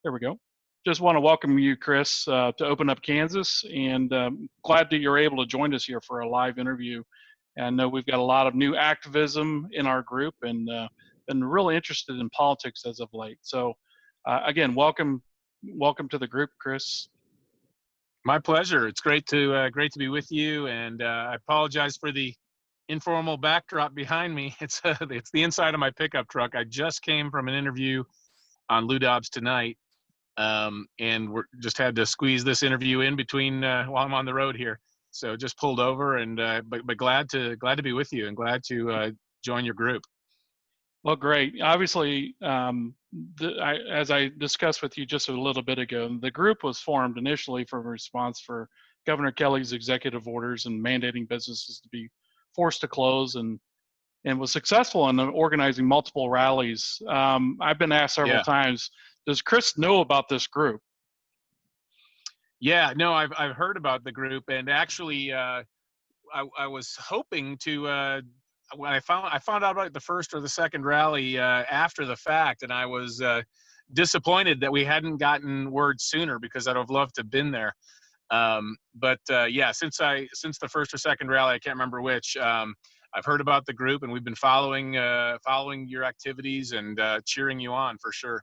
There we go. Just want to welcome you, Kris, to Open Up Kansas, and glad that you're able to join us here for a live interview. And I know we've got a lot of new activism in our group, and been really interested in politics as of late. So, again, welcome to the group, Kris. My pleasure. It's great to be with you, and I apologize for the informal backdrop behind me. It's the inside of my pickup truck. I just came from an interview on Lou Dobbs Tonight, and we're just had to squeeze this interview in between while I'm on the road here. So just pulled over, and but glad to be with you, and glad to join your group. Well, great. Obviously, as I discussed with you just a little bit ago, the group was formed initially from a response for Governor Kelly's executive orders and mandating businesses to be forced to close, and was successful in organizing multiple rallies. I've been asked several times, does Kris know about this group? Yeah, no, I've heard about the group, and actually, I was hoping to. When I found out about the first or the second rally after the fact, and I was disappointed that we hadn't gotten word sooner, because I'd have loved to have been there. But yeah, since the first or second rally, I can't remember which. I've heard about the group, and we've been following your activities and cheering you on for sure.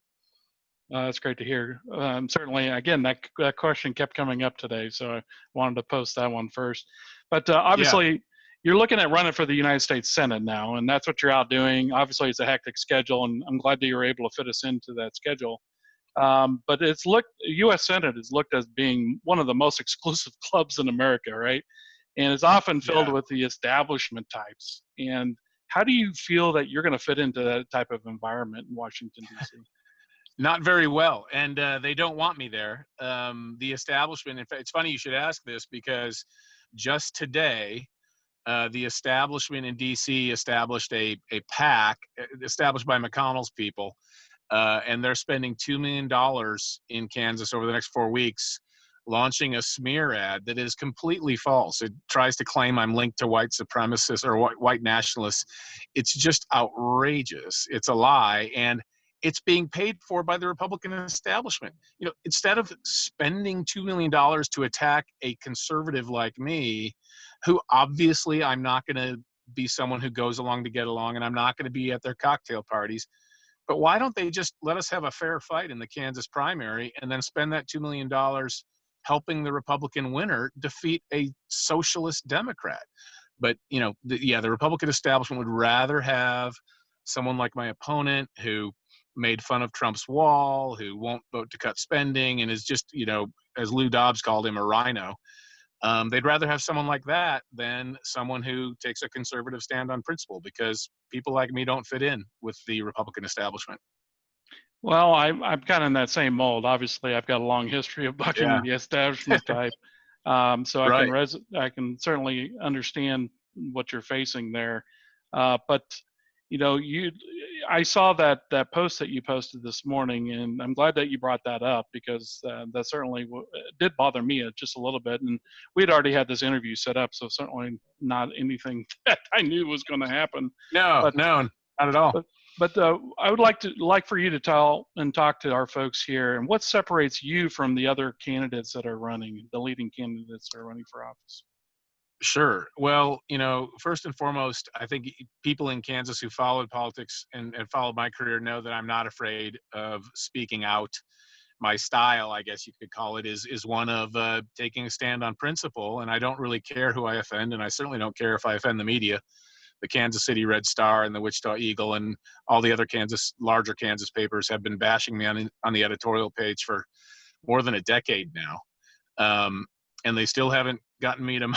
That's great to hear. Certainly, again, that question kept coming up today, so I wanted to post that one first. But obviously, you're looking at running for the United States Senate now, and that's what you're out doing. Obviously, it's a hectic schedule, and I'm glad that you were able to fit us into that schedule. But U.S. Senate is looked as being one of the most exclusive clubs in America, right? And it's often filled with the establishment types. And how do you feel that you're going to fit into that type of environment in Washington, D.C.? Not very well, and they don't want me there. The establishment, in fact, it's funny you should ask this, because just today, the establishment in D.C. established a PAC, established by McConnell's people, and they're spending $2 million in Kansas over the next 4 weeks, launching a smear ad that is completely false. It tries to claim I'm linked to white supremacists or white nationalists. It's just outrageous. It's a lie, and it's being paid for by the Republican establishment. You know, instead of spending $2 million to attack a conservative like me, who obviously I'm not going to be someone who goes along to get along, and I'm not going to be at their cocktail parties. But why don't they just let us have a fair fight in the Kansas primary, and then spend that $2 million helping the Republican winner defeat a socialist Democrat? But, you know, the Republican establishment would rather have someone like my opponent, who made fun of Trump's wall, who won't vote to cut spending, and is just, you know, as Lou Dobbs called him, a rhino. They'd rather have someone like that than someone who takes a conservative stand on principle, because people like me don't fit in with the Republican establishment. Well, I'm kind of in that same mold. Obviously, I've got a long history of bucking the establishment type, so I can certainly understand what you're facing there. But you know, I saw that post that you posted this morning, and I'm glad that you brought that up, because that certainly did bother me just a little bit. And we'd already had this interview set up, so certainly not anything that I knew was going to happen. No, not at all. But I would like for you to talk to our folks here, and what separates you from the other candidates that are running, the leading candidates that are running for office. Sure. Well, you know, first and foremost, I think people in Kansas who followed politics and followed my career know that I'm not afraid of speaking out. My style, I guess you could call it, is one of taking a stand on principle, and I don't really care who I offend, and I certainly don't care if I offend the media. The Kansas City Red Star and the Wichita Eagle and all the other larger Kansas papers have been bashing me on the editorial page for more than a decade now. And they still haven't gotten me to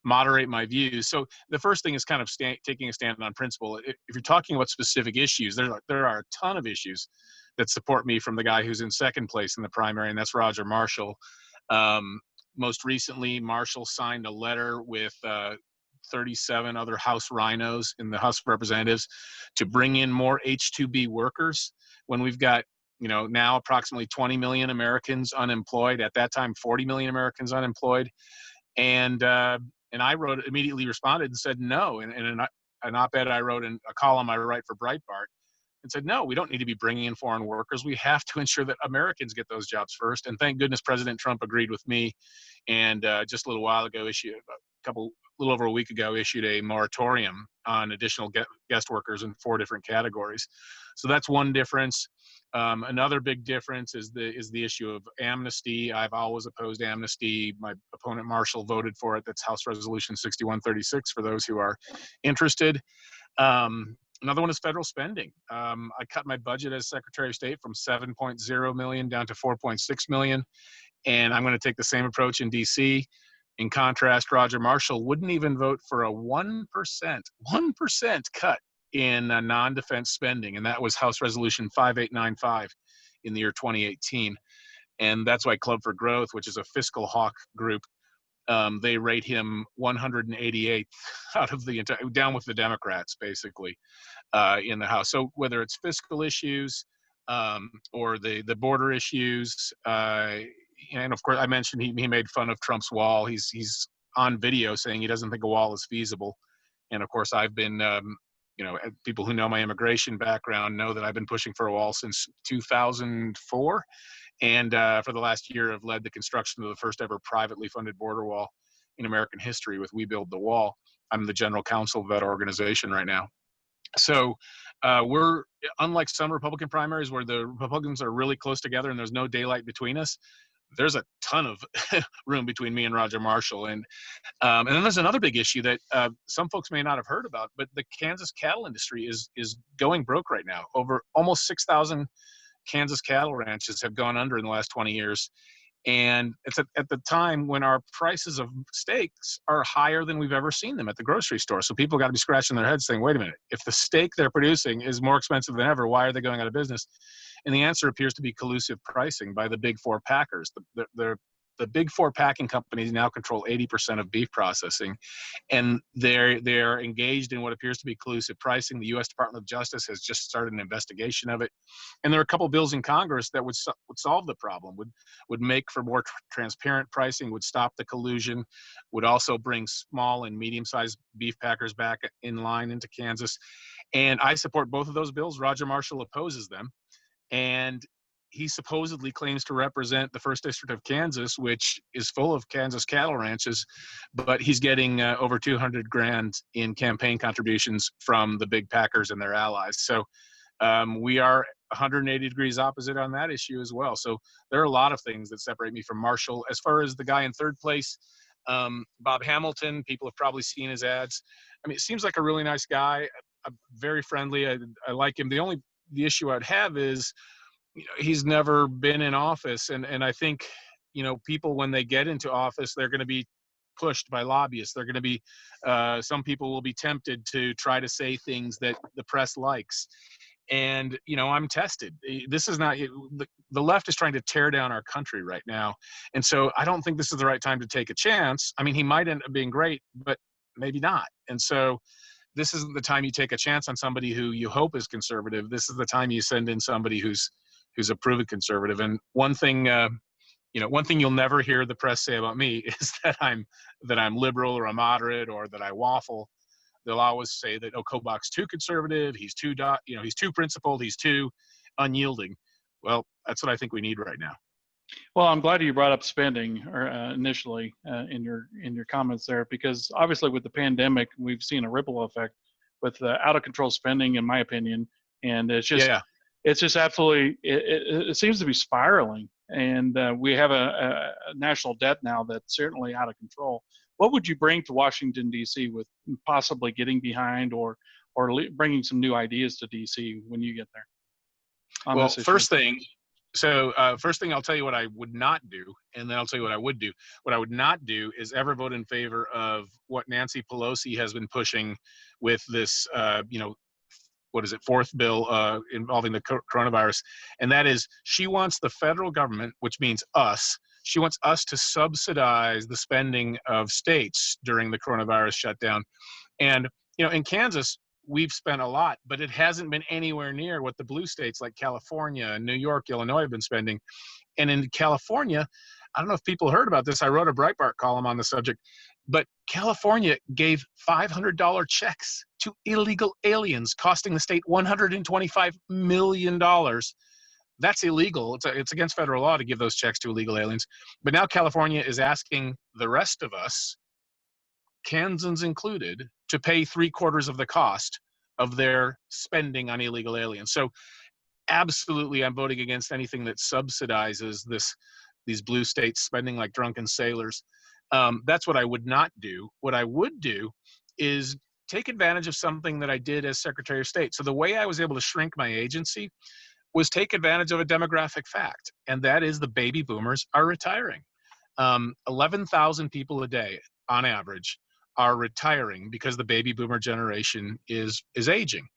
moderate my views. So the first thing is kind of taking a stand on principle. If you're talking about specific issues, there are a ton of issues that support me from the guy who's in second place in the primary, and that's Roger Marshall. Most recently, Marshall signed a letter with 37 other House rhinos in the House of Representatives to bring in more H-2B workers when we've got, you know, now approximately 20 million Americans unemployed. At that time, 40 million Americans unemployed. And I immediately responded and said no. And in an op-ed I wrote, in a column I write for Breitbart, and said, no, we don't need to be bringing in foreign workers. We have to ensure that Americans get those jobs first. And thank goodness President Trump agreed with me, and just a little while ago little over a week ago, issued a moratorium on additional guest workers in 4 different categories. So that's one difference. Another big difference is the issue of amnesty. I've always opposed amnesty. My opponent Marshall voted for it. That's House Resolution 6136 for those who are interested. Another one is federal spending. I cut my budget as Secretary of State from 7.0 million down to 4.6 million, and I'm going to take the same approach in DC. In contrast, Roger Marshall wouldn't even vote for a 1% cut in non-defense spending, and that was House Resolution 5895 in the year 2018. And that's why Club for Growth, which is a fiscal hawk group, they rate him 188th out of the entire, down with the Democrats, basically, in the House. So whether it's fiscal issues or the border issues, and of course, I mentioned he made fun of Trump's wall. He's on video saying he doesn't think a wall is feasible. And of course, I've been, people who know my immigration background know that I've been pushing for a wall since 2004. And for the last year, I've led the construction of the first ever privately funded border wall in American history with We Build the Wall. I'm the general counsel of that organization right now. So we're, unlike some Republican primaries where the Republicans are really close together and there's no daylight between us, there's a ton of room between me and Roger Marshall. And then there's another big issue that some folks may not have heard about, but the Kansas cattle industry is going broke right now. Over almost 6,000 Kansas cattle ranches have gone under in the last 20 years. And it's at the time when our prices of steaks are higher than we've ever seen them at the grocery store. So people got to be scratching their heads saying, wait a minute, if the steak they're producing is more expensive than ever, why are they going out of business? And the answer appears to be collusive pricing by the big 4 packers. The big 4 packing companies now control 80% of beef processing, and they're engaged in what appears to be collusive pricing. The U.S. Department of Justice has just started an investigation of it, and there are a couple bills in Congress that would solve the problem, would make for more transparent pricing, would stop the collusion, would also bring small and medium-sized beef packers back in line into Kansas. And I support both of those bills. Roger Marshall opposes them, and he supposedly claims to represent the 1st District of Kansas, which is full of Kansas cattle ranches, but he's getting over $200,000 in campaign contributions from the big packers and their allies. So we are 180 degrees opposite on that issue as well. So there are a lot of things that separate me from Marshall. As far as the guy in 3rd place, Bob Hamilton, people have probably seen his ads. I mean, it seems like a really nice guy, very friendly. I like him. The issue I'd have is, he's never been in office. And I think, people, when they get into office, they're going to be pushed by lobbyists. They're going to be, some people will be tempted to try to say things that the press likes. And, I'm tested. This is not, the left is trying to tear down our country right now. And so I don't think this is the right time to take a chance. I mean, he might end up being great, but maybe not. And so this isn't the time you take a chance on somebody who you hope is conservative. This is the time you send in somebody who's a proven conservative. And one thing you'll never hear the press say about me is that I'm liberal or a moderate or that I waffle. They'll always say that, Kobach's too conservative, he's too principled, he's too unyielding. Well, that's what I think we need right now. Well, I'm glad you brought up spending initially in your comments there, because obviously with the pandemic, we've seen a ripple effect with out of control spending, in my opinion, and it's just it's just absolutely it seems to be spiraling, and we have a national debt now that's certainly out of control. What would you bring to Washington D.C. with possibly getting behind or bringing some new ideas to D.C. when you get there? Well, first thing I'll tell you what I would not do, and then I'll tell you what I would do. What I would not do is ever vote in favor of what Nancy Pelosi has been pushing with this, what is it, 4th bill involving the coronavirus. And that is, she wants the federal government, which means us, she wants us to subsidize the spending of states during the coronavirus shutdown. And, in Kansas, we've spent a lot, but it hasn't been anywhere near what the blue states like California, New York, Illinois have been spending. And in California, I don't know if people heard about this. I wrote a Breitbart column on the subject, but California gave $500 checks to illegal aliens, costing the state $125 million. That's illegal. It's against federal law to give those checks to illegal aliens. But now California is asking the rest of us, Kansans included, to pay 3/4 of the cost of their spending on illegal aliens. So absolutely, I'm voting against anything that subsidizes these blue states spending like drunken sailors. That's what I would not do. What I would do is take advantage of something that I did as Secretary of State. So the way I was able to shrink my agency was take advantage of a demographic fact, and that is the baby boomers are retiring. 11,000 people a day on average are retiring because the baby boomer generation is aging.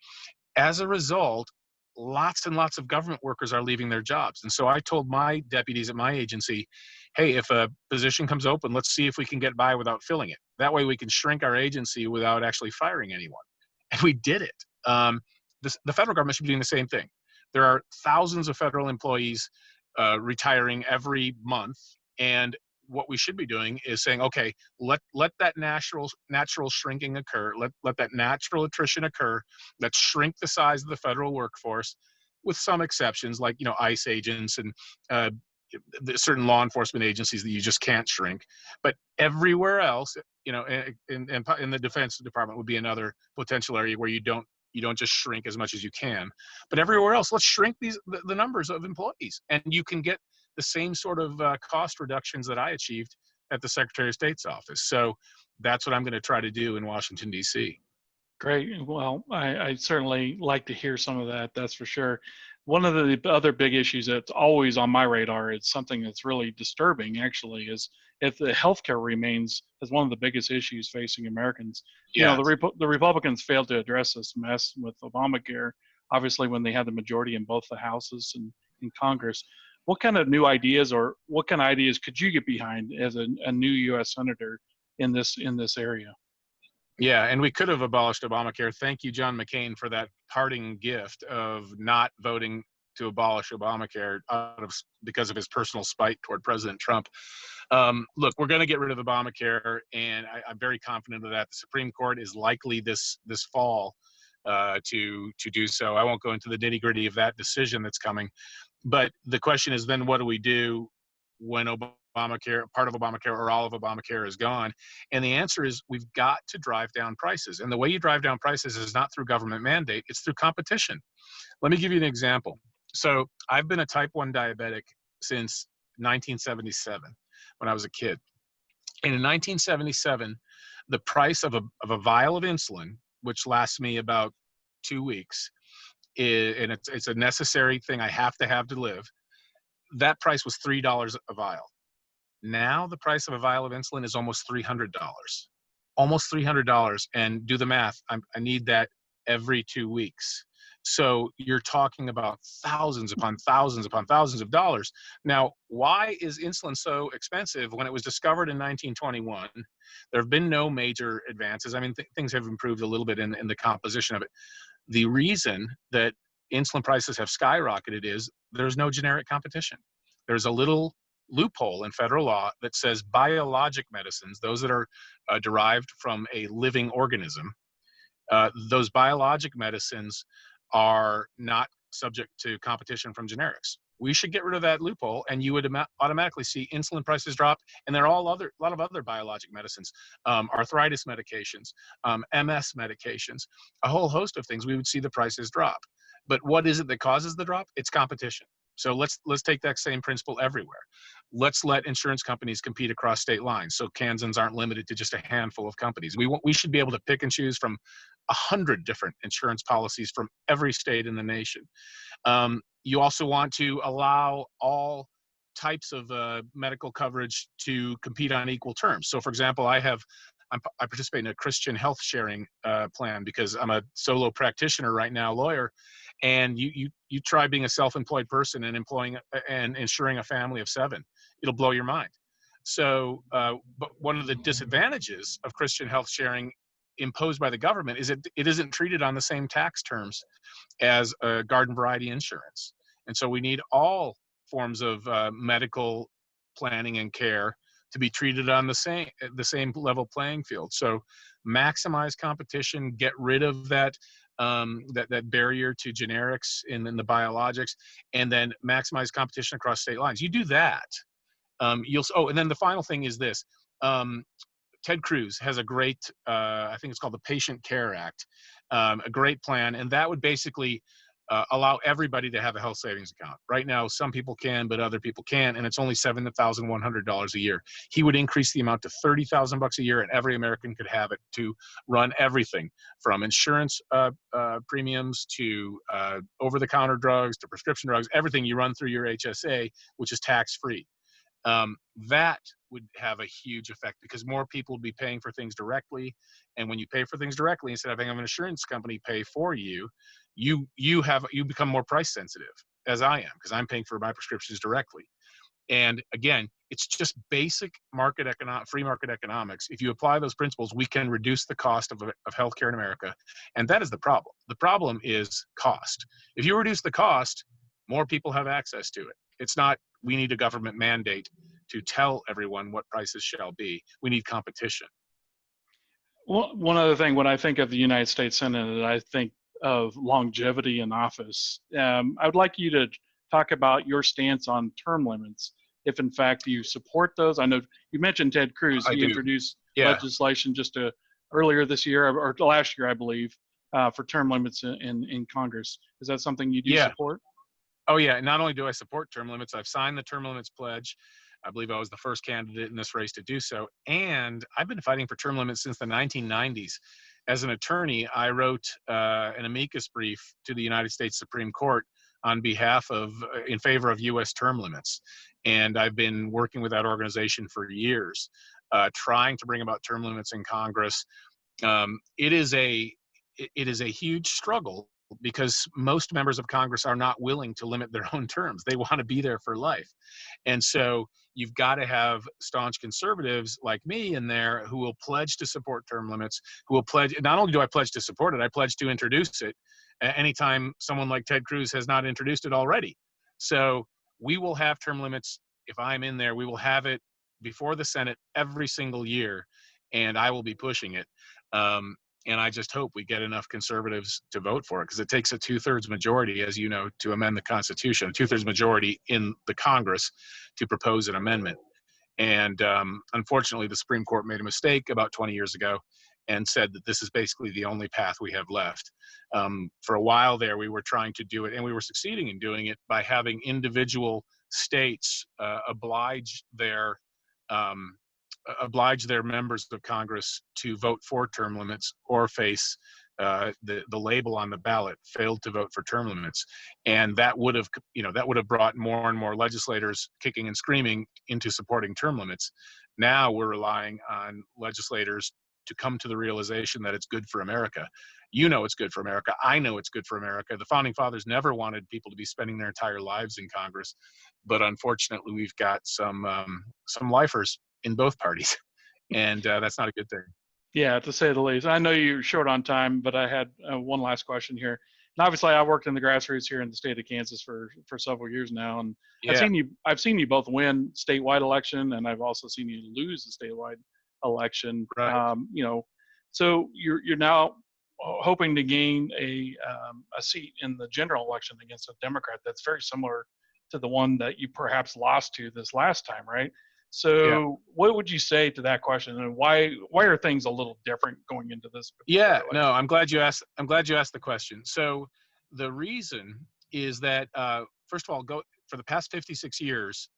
As a result, lots and lots of government workers are leaving their jobs. And so I told my deputies at my agency, hey, if a position comes open, let's see if we can get by without filling it. That way we can shrink our agency without actually firing anyone. And we did it. The federal government should be doing the same thing. There are thousands of federal employees retiring every month. And what we should be doing is saying, okay, let that natural shrinking occur. Let that natural attrition occur. Let's shrink the size of the federal workforce, with some exceptions, like ICE agents and certain law enforcement agencies that you just can't shrink. But everywhere else, in the Defense Department would be another potential area where you don't just shrink as much as you can. But everywhere else, let's shrink the numbers of employees, and you can get the same sort of cost reductions that I achieved at the Secretary of State's office. So that's what I'm going to try to do in Washington, D.C. Great. Well, I certainly like to hear some of that. That's for sure. One of the other big issues that's always on my radar, it's something that's really disturbing, actually, is if the healthcare remains as one of the biggest issues facing Americans. Yeah. The Republicans failed to address this mess with Obamacare, obviously, when they had the majority in both the houses and in Congress. What kind of new ideas, or what kind of ideas could you get behind as a new U.S. senator in this area? Yeah, and we could have abolished Obamacare. Thank you, John McCain, for that parting gift of not voting to abolish Obamacare because of his personal spite toward President Trump. Look, we're going to get rid of Obamacare, and I'm very confident of that. The Supreme Court is likely this fall to do so. I won't go into the nitty-gritty of that decision that's coming. But the question is then, what do we do when Obamacare, part of Obamacare or all of Obamacare is gone? And the answer is we've got to drive down prices. And the way you drive down prices is not through government mandate, it's through competition. Let me give you an example. So I've been a type 1 diabetic since 1977 when I was a kid. And in 1977, the price of a vial of insulin, which lasts me about 2 weeks, and it's a necessary thing I have to live, that price was $3 a vial. Now the price of a vial of insulin is almost $300. Almost $300. And do the math, I need that every 2 weeks. So you're talking about thousands upon thousands upon thousands of dollars. Now, why is insulin so expensive? When it was discovered in 1921, there have been no major advances. I mean, things have improved a little bit in the composition of it. The reason that insulin prices have skyrocketed is there's no generic competition. There's a little loophole in federal law that says biologic medicines, those that are derived from a living organism, those biologic medicines are not subject to competition from generics. We should get rid of that loophole, and you would automatically see insulin prices drop. And there are a lot of other biologic medicines, arthritis medications, MS medications, a whole host of things. We would see the prices drop. But what is it that causes the drop? It's competition. So let's take that same principle everywhere. Let's let insurance companies compete across state lines, so Kansans aren't limited to just a handful of companies. We should be able to pick and choose from 100 different insurance policies from every state in the nation. You also want to allow all types of medical coverage to compete on equal terms. So, for example, I participate in a Christian health sharing plan because I'm a solo practitioner right now, lawyer, and you try being a self-employed person and employing and insuring a family of 7. It'll blow your mind. So, but one of the disadvantages of Christian health sharing imposed by the government is it isn't treated on the same tax terms as garden variety insurance. And so we need all forms of medical planning and care to be treated on the same level playing field. So maximize competition, get rid of that barrier to generics and then the biologics, and then maximize competition across state lines. You do that, and then the final thing is this. Ted Cruz has a great, I think it's called the Patient Care Act, a great plan, and that would basically allow everybody to have a health savings account. Right now, some people can, but other people can't, and it's only $7,100 a year. He would increase the amount to $30,000 a year, and every American could have it to run everything from insurance premiums to over-the-counter drugs to prescription drugs, everything you run through your HSA, which is tax-free. That would have a huge effect because more people would be paying for things directly. And when you pay for things directly, instead of having an insurance company pay for you, you become more price sensitive, as I am, because I'm paying for my prescriptions directly. And again, it's just basic free market economics. If you apply those principles, we can reduce the cost of healthcare in America. And that is the problem. The problem is cost. If you reduce the cost, more people have access to it. It's not, we need a government mandate to tell everyone what prices shall be. We need competition. Well, one other thing, when I think of the United States Senate, I think of longevity in office. I would like you to talk about your stance on term limits, if in fact you support those. I know you mentioned Ted Cruz. He introduced legislation earlier this year, or last year, I believe, for term limits in Congress. Is that something you do support? Oh, yeah. Not only do I support term limits, I've signed the term limits pledge. I believe I was the first candidate in this race to do so. And I've been fighting for term limits since the 1990s. As an attorney, I wrote an amicus brief to the United States Supreme Court on behalf of, in favor of U.S. term limits. And I've been working with that organization for years, trying to bring about term limits in Congress. It is a huge struggle because most members of Congress are not willing to limit their own terms. They want to be there for life. And so you've got to have staunch conservatives like me in there who will pledge to support term limits, who will pledge, not only do I pledge to support it, I pledge to introduce it anytime someone like Ted Cruz has not introduced it already. So we will have term limits. If I'm in there, we will have it before the Senate every single year, and I will be pushing it. And I just hope we get enough conservatives to vote for it, because it takes a 2/3 majority, as you know, to amend the Constitution, a 2/3 majority in the Congress to propose an amendment. And unfortunately, the Supreme Court made a mistake about 20 years ago and said that this is basically the only path we have left. For a while there, we were trying to do it, and we were succeeding in doing it by having individual states oblige their members of Congress to vote for term limits or face the label on the ballot, failed to vote for term limits. And that would have brought more and more legislators kicking and screaming into supporting term limits. Now we're relying on legislators to come to the realization that it's good for America. You know it's good for America. I know it's good for America. The Founding Fathers never wanted people to be spending their entire lives in Congress, but unfortunately we've got some lifers in both parties, and that's not a good thing. Yeah, to say the least. I know you're short on time, but I had one last question here. And obviously, I worked in the grassroots here in the state of Kansas for several years now, and I've seen you both win statewide election, and I've also seen you lose the statewide election. Right. So you're now hoping to gain a seat in the general election against a Democrat that's very similar to the one that you perhaps lost to this last time, right? So what would you say to that question, and why are things a little different going into this? No, I'm glad you asked the question. So the reason is that first of all, for the past 56 years,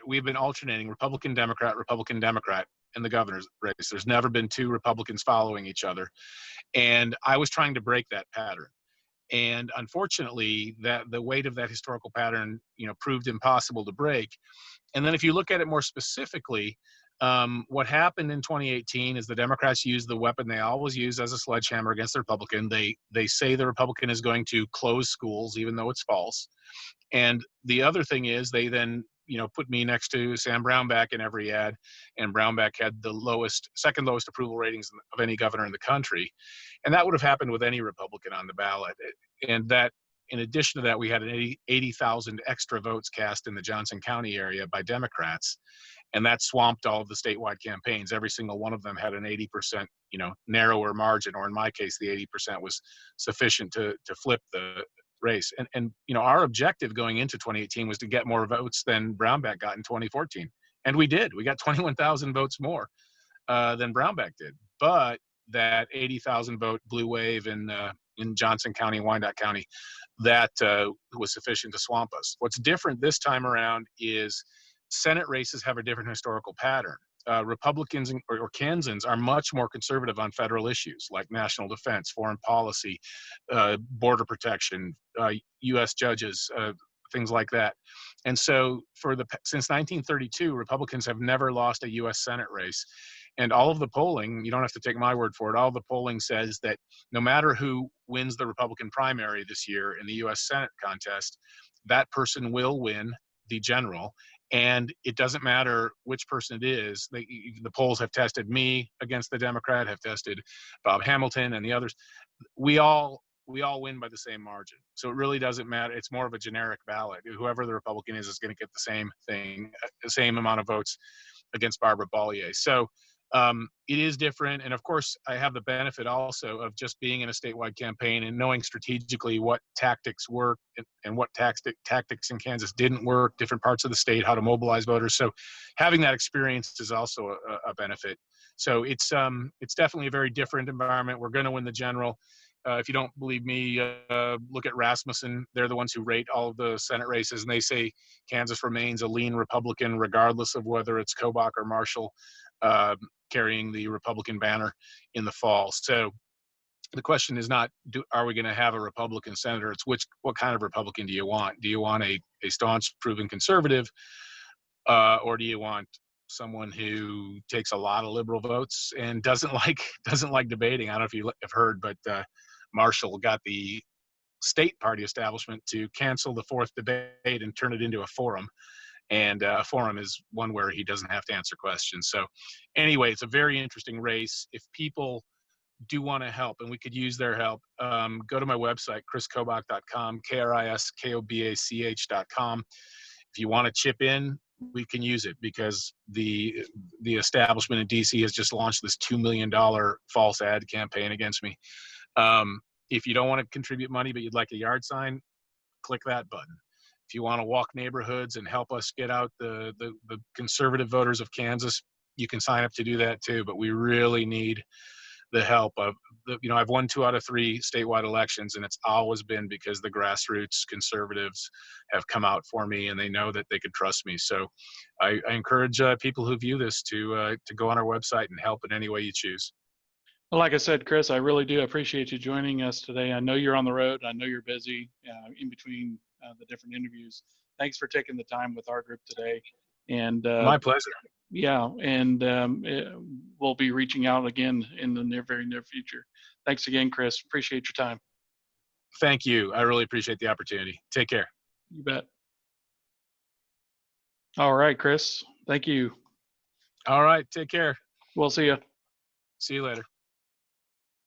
we've been alternating Republican, Democrat in the governor's race. There's never been two Republicans following each other. And I was trying to break that pattern. And unfortunately, that the weight of that historical pattern, proved impossible to break. And then if you look at it more specifically, What happened in 2018 is the Democrats used the weapon they always use as a sledgehammer against the Republican. They say the Republican is going to close schools, even though it's false. And the other thing is they then, put me next to Sam Brownback in every ad, and Brownback had the second lowest approval ratings of any governor in the country. And that would have happened with any Republican on the ballot. And that, in addition to that, we had an 80,000 extra votes cast in the Johnson County area by Democrats, and that swamped all of the statewide campaigns. Every single one of them had an 80%, narrower margin, or in my case, the 80% was sufficient to flip the race. And our objective going into 2018 was to get more votes than Brownback got in 2014, and we did. We got 21,000 votes more than Brownback did, but that 80,000 vote blue wave in Johnson County, Wyandotte County, that was sufficient to swamp us. What's different this time around is Senate races have a different historical pattern. Republicans or Kansans are much more conservative on federal issues like national defense, foreign policy, border protection, U.S. judges, things like that. And so since 1932, Republicans have never lost a U.S. Senate race. And all of the polling, you don't have to take my word for it, all the polling says that no matter who wins the Republican primary this year in the U.S. Senate contest, that person will win the general. And it doesn't matter which person it is. The polls have tested me against the Democrat, have tested Bob Hamilton and the others. We all win by the same margin. So it really doesn't matter. It's more of a generic ballot. Whoever the Republican is going to get the same thing, the same amount of votes against Barbara Bollier. So it is different. And of course, I have the benefit also of just being in a statewide campaign and knowing strategically what tactics work and what tactics in Kansas didn't work, different parts of the state, how to mobilize voters. So having that experience is also a benefit. So it's definitely a very different environment. We're going to win the general. If you don't believe me, look at Rasmussen. They're the ones who rate all of the Senate races, and they say Kansas remains a lean Republican, regardless of whether it's Kobach or Marshall carrying the Republican banner in the fall. So the question is not, are we going to have a Republican senator? It's what kind of Republican do you want? Do you want a staunch, proven conservative, or do you want someone who takes a lot of liberal votes and doesn't like debating? I don't know if you have heard, but Marshall got the state party establishment to cancel the fourth debate and turn it into a forum. And a forum is one where he doesn't have to answer questions. So anyway, it's a very interesting race. If people do want to help, and we could use their help, go to my website, kriskobach.com, KRISKOBACH.com. If you want to chip in, we can use it, because the establishment in DC has just launched this $2 million false ad campaign against me. If you don't want to contribute money, but you'd like a yard sign, click that button. If you want to walk neighborhoods and help us get out the conservative voters of Kansas, you can sign up to do that too. But we really need the help of I've won 2 out of 3 statewide elections, and it's always been because the grassroots conservatives have come out for me, and they know that they could trust me. So I encourage people who view this to go on our website and help in any way you choose. Well, like I said, Kris, I really do appreciate you joining us today. I know you're on the road. I know you're busy in between the different interviews. Thanks for taking the time with our group today. And my pleasure. Yeah, and we'll be reaching out again in the very near future. Thanks again, Kris. Appreciate your time. Thank you. I really appreciate the opportunity. Take care. You bet. All right, Kris. Thank you. All right. Take care. We'll see you. See you later.